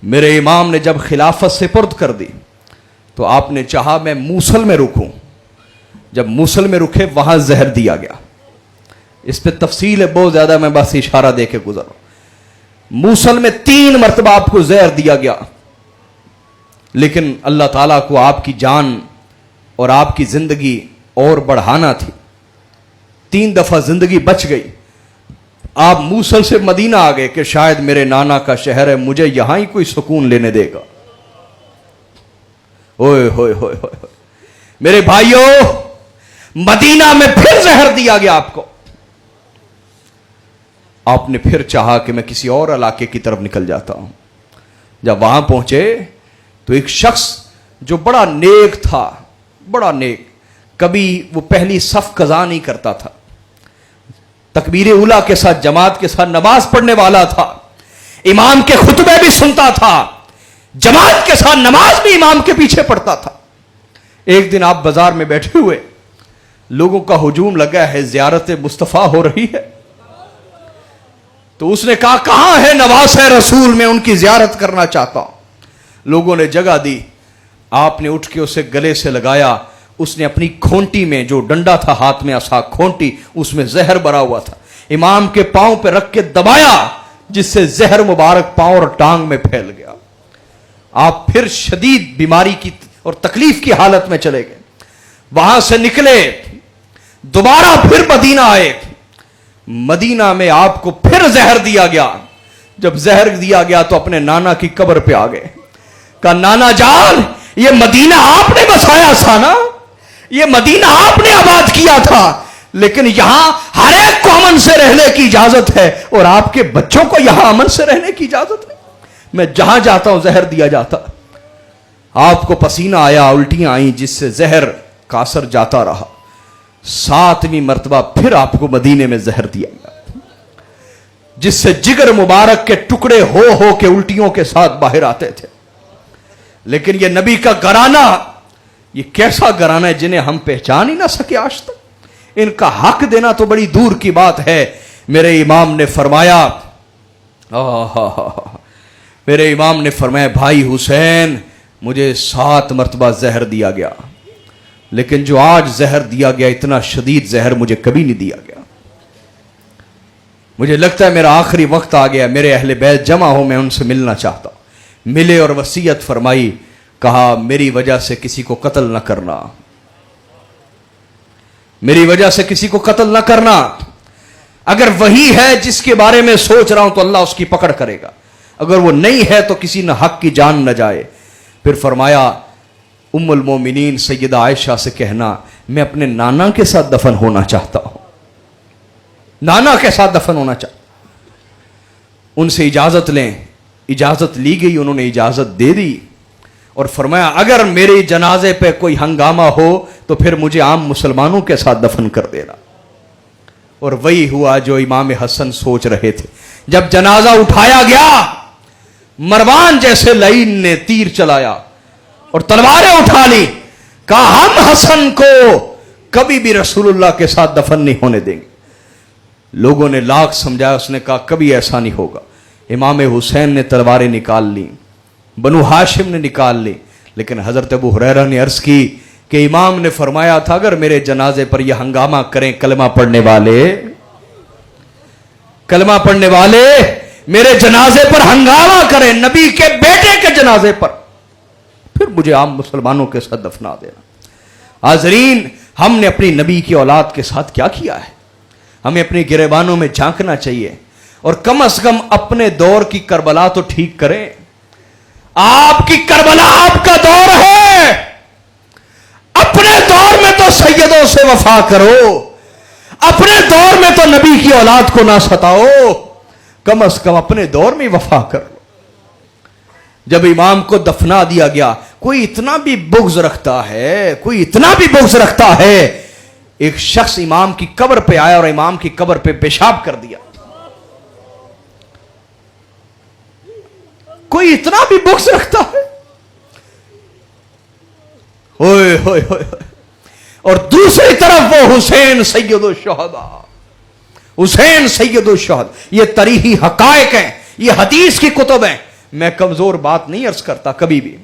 میرے امام نے جب خلافت سپرد کر دی تو آپ نے چاہا میں موصل میں رکوں. جب موصل میں رکے وہاں زہر دیا گیا. اس پہ تفصیل ہے بہت زیادہ, میں بس اشارہ دے کے گزر رہا ہوں. موصل میں 3 مرتبہ آپ کو زہر دیا گیا, لیکن اللہ تعالیٰ کو آپ کی جان اور آپ کی زندگی اور بڑھانا تھی. 3 دفعہ زندگی بچ گئی. آپ موصل سے مدینہ آ گئے کہ شاید میرے نانا کا شہر ہے, مجھے یہاں ہی کوئی سکون لینے دے گا. اوئے ہوئے ہوئے ہوئے میرے بھائیوں, مدینہ میں پھر زہر دیا گیا آپ کو. آپ نے پھر چاہا کہ میں کسی اور علاقے کی طرف نکل جاتا ہوں. جب وہاں پہنچے تو ایک شخص جو بڑا نیک تھا, بڑا نیک, کبھی وہ پہلی صف قضا نہیں کرتا تھا, تکبیر اولیٰ کے ساتھ جماعت کے ساتھ نماز پڑھنے والا تھا, امام کے خطبے بھی سنتا تھا, جماعت کے ساتھ نماز بھی امام کے پیچھے پڑھتا تھا. ایک دن آپ بازار میں بیٹھے ہوئے, لوگوں کا ہجوم لگا ہے, زیارت مصطفیٰ ہو رہی ہے. تو اس نے کہا کہاں ہے نواس رسول, میں ان کی زیارت کرنا چاہتا ہوں. لوگوں نے جگہ دی. آپ نے اٹھ کے اسے گلے سے لگایا. اس نے اپنی کھونٹی میں, جو ڈنڈا تھا ہاتھ میں عصا کھونٹی, اس میں زہر بھرا ہوا تھا, امام کے پاؤں پہ رکھ کے دبایا, جس سے زہر مبارک پاؤں اور ٹانگ میں پھیل گیا. آپ پھر شدید بیماری کی اور تکلیف کی حالت میں چلے گئے. وہاں سے نکلے, دوبارہ پھر مدینہ آئے. مدینہ میں آپ کو پھر زہر دیا گیا. جب زہر دیا گیا تو اپنے نانا کی قبر پہ آ گئے. کہا نانا جان, یہ مدینہ آپ نے بسایا تھا نا, یہ مدینہ آپ نے آباد کیا تھا, لیکن یہاں ہر ایک کو امن سے رہنے کی اجازت ہے اور آپ کے بچوں کو یہاں امن سے رہنے کی اجازت نہیں. میں جہاں جاتا ہوں زہر دیا جاتا. آپ کو پسینہ آیا, الٹیاں آئیں, جس سے زہر کا اثر جاتا رہا. 7ویں مرتبہ پھر آپ کو مدینے میں زہر دیا گیا, جس سے جگر مبارک کے ٹکڑے ہو کے الٹیوں کے ساتھ باہر آتے تھے. لیکن یہ نبی کا گھرانہ, یہ کیسا گھرانہ ہے جنہیں ہم پہچان ہی نہ سکے آج تک. ان کا حق دینا تو بڑی دور کی بات ہے. میرے امام نے فرمایا, میرے امام نے فرمایا بھائی حسین, مجھے 7 مرتبہ زہر دیا گیا, لیکن جو آج زہر دیا گیا, اتنا شدید زہر مجھے کبھی نہیں دیا گیا. مجھے لگتا ہے میرا آخری وقت آ گیا, میرے اہل بیت جمع ہو, میں ان سے ملنا چاہتا ہوں. ملے اور وصیت فرمائی. کہا میری وجہ سے کسی کو قتل نہ کرنا, میری وجہ سے کسی کو قتل نہ کرنا. اگر وہی ہے جس کے بارے میں سوچ رہا ہوں تو اللہ اس کی پکڑ کرے گا, اگر وہ نہیں ہے تو کسی نہ حق کی جان نہ جائے. پھر فرمایا ام المومنین سیدہ عائشہ سے کہنا میں اپنے نانا کے ساتھ دفن ہونا چاہتا ہوں, نانا کے ساتھ دفن ہونا چاہتا. ان سے اجازت لیں. اجازت لی گئی, انہوں نے اجازت دے دی اور فرمایا اگر میرے جنازے پہ کوئی ہنگامہ ہو تو پھر مجھے عام مسلمانوں کے ساتھ دفن کر دینا. اور وہی ہوا جو امام حسن سوچ رہے تھے. جب جنازہ اٹھایا گیا, مروان جیسے لعین نے تیر چلایا اور تلواریں اٹھا لی. کہا ہم حسن کو کبھی بھی رسول اللہ کے ساتھ دفن نہیں ہونے دیں گے. لوگوں نے لاکھ سمجھایا, اس نے کہا کبھی ایسا نہیں ہوگا. امام حسین نے تلواریں نکال لی, بنو ہاشم نے نکال لی, لیکن حضرت ابو ہریرہ نے عرض کی کہ امام نے فرمایا تھا اگر میرے جنازے پر یہ ہنگامہ کریں کلمہ پڑھنے والے, کلمہ پڑھنے والے میرے جنازے پر ہنگامہ کریں, نبی کے بیٹے کے جنازے پر, پھر مجھے عام مسلمانوں کے ساتھ دفنا دینا. حاضرین, ہم نے اپنی نبی کی اولاد کے ساتھ کیا کیا ہے؟ ہمیں اپنے گریبانوں میں جھانکنا چاہیے اور کم از کم اپنے دور کی کربلا تو ٹھیک کریں. آپ کی کربلا آپ کا دور ہے, اپنے دور میں تو سیدوں سے وفا کرو, اپنے دور میں تو نبی کی اولاد کو نہ ستاؤ, کم از کم اپنے دور میں وفا کرو. جب امام کو دفنا دیا گیا, کوئی اتنا بھی بغض رکھتا ہے, کوئی اتنا بھی بغض رکھتا ہے, ایک شخص امام کی قبر پہ آیا اور امام کی قبر پہ پیشاب کر دیا. کوئی اتنا بھی بغض رکھتا ہے, ہوئے ہوئے ہوئے. اور دوسری طرف وہ حسین سید الشہداء, حسین سید الشہداء. یہ تاریخی حقائق ہیں, یہ حدیث کی کتب ہیں. میں کمزور بات نہیں عرض کرتا کبھی بھی.